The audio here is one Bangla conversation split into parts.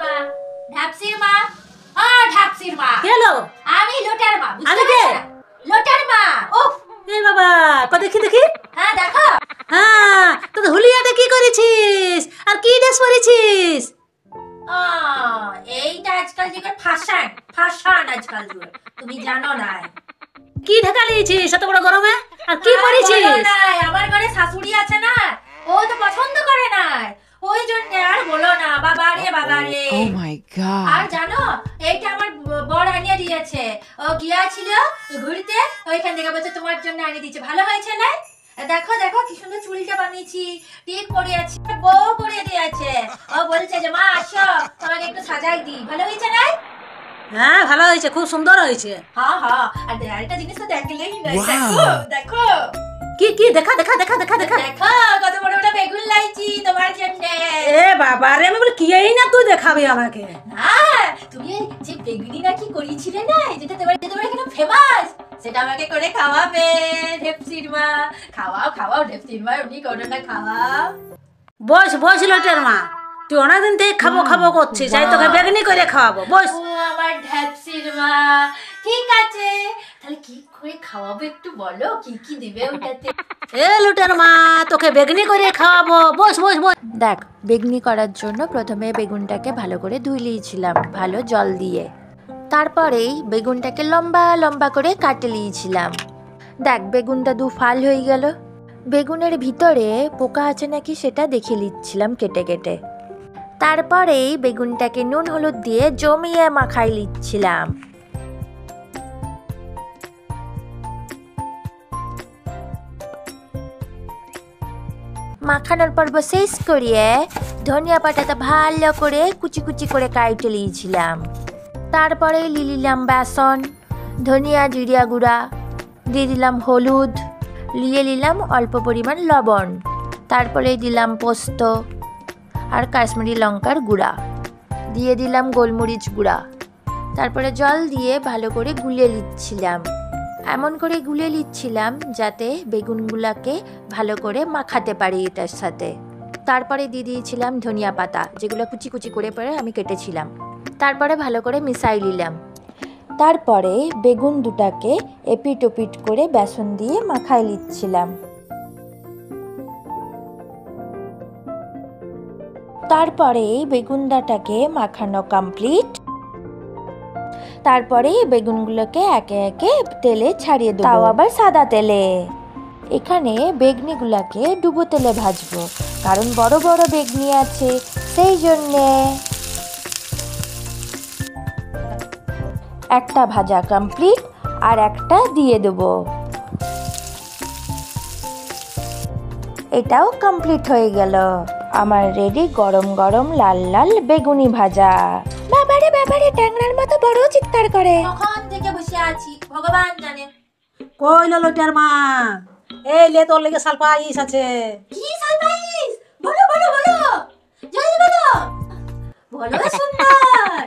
মা, ঢাপসির মা, ঢাপসির মা। কি হলো? আমি লোটার মা। আমি কে? লোটার মা। উফ, এই বাবা, দেখি দেখি। হ্যাঁ দেখো। হ্যাঁ, তো হুলিয়াতে কি করেছিস আর কি ড্রেস পরেছিস? এইটা আজকাল যুগের ফ্যাশন, ফ্যাশন আজকাল যুগের। তুমি জানো না কি ঢাকা নিয়েছিস এত বড় গরমে? আর কি পরেছিস? আমার ঘরে শাশুড়ি আছে না, ও তো পছন্দ করে না, ওই জন্য আর বলো না। বাবা রে বাবা রে। ও মাই গড। আর জানো এইটা আমার বড় আনিয়ে দিয়েছে। ও গিয়েছিল ঘুরতে, ওইখান থেকে বলছে তোমার জন্য আনিয়ে দিয়েছে। ভালো হয়েছে না? দেখো দেখো কি সুন্দর চুলটা বানিয়েছি, টিপ করিয়েছি, বউ করে দিয়েছে। ও বলছে যে মা আসো তোমাকে একটু সাজাই দিই। ভালো হয়েছে না? হ্যাঁ ভালো হয়েছে, খুব সুন্দর হয়েছে। হ্যাঁ হ্যাঁ। আর আরেকটা জিনিস তো দেখলেই না, দেখো দেখো কি কি দেখা দেখা দেখা দেখা দেখা দেখো কত বড় বড় বেগুন লাইছি তোমার জন্য। এ বাবা রে, আমি বলি কি এই না তুই দেখাবি আমাকে? হ্যাঁ, তুমি যে বেগুনি নাকি করিয়েছিলে না, যেটা তোমার এখানে ফেমাস, সেটা আমাকে করে খাওয়াবে ঢেপসির মা। খাওয়াও খাওয়াও ঢেপসির মা, উনি করো না খাওয়াও। বস বস লোটের মা, তুই অনেকদিন থেকে খাবো খাবো করছিস, এই তোকে বেগনি করে খাওয়াবো। বস। ও আমার ঢেপসির মা, ঠিক আছে তাহলে কি করে খাওয়াবো একটু বলো, কি কি দিবে ওটাতে? এ লোটের মা, তোকে বেগনি করে খাওয়াবো। বস বস বস। দেখ, বেগনি করার জন্য প্রথমে বেগুনটাকে ভালো করে ধুয়ে নিয়েছিলাম ভালো জল দিয়ে। তারপরেই বেগুনটাকে লম্বা লম্বা করে কাটে নিয়েছিলাম। দেখ, বেগুনটা দু ফাল হয়ে গেল। বেগুনের ভিতরে পোকা আছে নাকি সেটা দেখে নিচ্ছিলাম কেটে কেটে। তারপরেই বেগুনটাকে নুন হলুদ দিয়ে জমিয়ে মাখাই নিচ্ছিলাম। মাখানোর পর্ব শেষ করিয়ে ধনিয়া পাতাটা ভালো করে কুচি কুচি করে কাটে নিয়েছিলাম। তারপরে নিলাম বেসন, ধনিয়া জিরিয়া গুঁড়া, দিয়ে দিলাম হলুদ, নিয়ে নিলাম অল্প পরিমাণ লবণ, তারপরে দিলাম পোস্ত আর কাশ্মীরি লঙ্কার গুঁড়া, দিয়ে দিলাম গোলমরিচ গুঁড়া। তারপরে জল দিয়ে ভালো করে গুলিয়ে নিচ্ছিলাম। এমন করে গুলিয়ে নিচ্ছিলাম যাতে বেগুনগুলাকে ভালো করে মাখাতে পারি এটার সাথে। তারপরে দিয়ে দিয়েছিলাম ধনিয়া পাতা, যেগুলো কুচি কুচি করে পরে আমি কেটেছিলাম। তারপরে ভালো করে মিশাই নিলাম। তারপরে বেগুন দুটাকে এপিট ওপিট করে বেসন দিয়ে মাখাই নিচ্ছিলাম। তারপরে বেগুনটাকে মাখানো কমপ্লিট। তারপরে বেগুনগুলোকে একে একে তেলে ছাড়িয়ে দেবো, তাও আবার সাদা তেলে। এখানে বেগনিগুলোকে ডুবো তেলে ভাজবো, কারণ বড় বড় বেগনি আছে সেই জন্যে। একটা ভাজা কমপ্লিট, আর একটা দিয়ে দেবো। এটাও কমপ্লিট হয়ে গেল। আমার রেডি গরম গরম লাল লাল বেগুনি ভাজা। বাবারে বাবারে, ট্যাংরার মতো বড় চিৎকার করে। কখন থেকে বসে আছি ভগবান জানে। কইল লোটের মা, এই লে তোর লেগে সাল পায়েস আছে। কি সারপ্রাইজ? বলো বলো বলো, জলদি বলো বলো সুন্দর।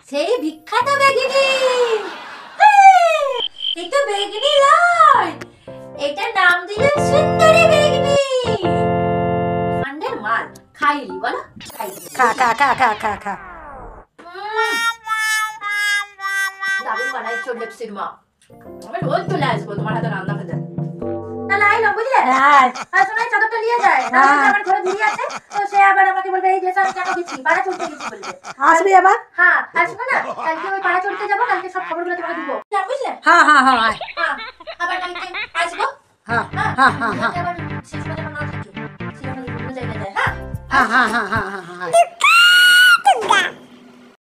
সেই বিখ্যাত বেগনি। এই তো বেগনি লয়, এটার নাম দিলেন সুন্দরী বেগনি। আন্ডার মাল খাইলি বলো, খাইলি। খা খা খা খা খা খা। দারুণ বানাইছো ঢেপসির মা, আমি রোজ চলে আসবো তোমার হাতে রান্না খেতে। তাহলে আইলো বুঝলে? আর শোনাই চাদরটা নিয়ে যায়, আমার ঘরে দিদি আছে, তো সে আবার আমাকে বলবে এই ড্রেস আমি কেন গেছি, পাড়া চড়তে গেছি বলবে। আসবি আবার? হ্যাঁ, আর শোনো না, কালকে ওই পাড়া চড়তে যাবো, কালকে সব খবরগুলো তোমাকে দিব, বুঝলে? হ্যাঁ হ্যাঁ হ্যাঁ হ্যাঁ, আবার কালকে আসবো। হ্যাঁ হ্যাঁ হ্যাঁ হ্যাঁ আবার শেষ বেলা না থাকে, সেরকম অন্য জায়গায় যায়। হ্যাঁ হ্যাঁ হ্যাঁ হ্যাঁ হ্যাঁ হ্যাঁ।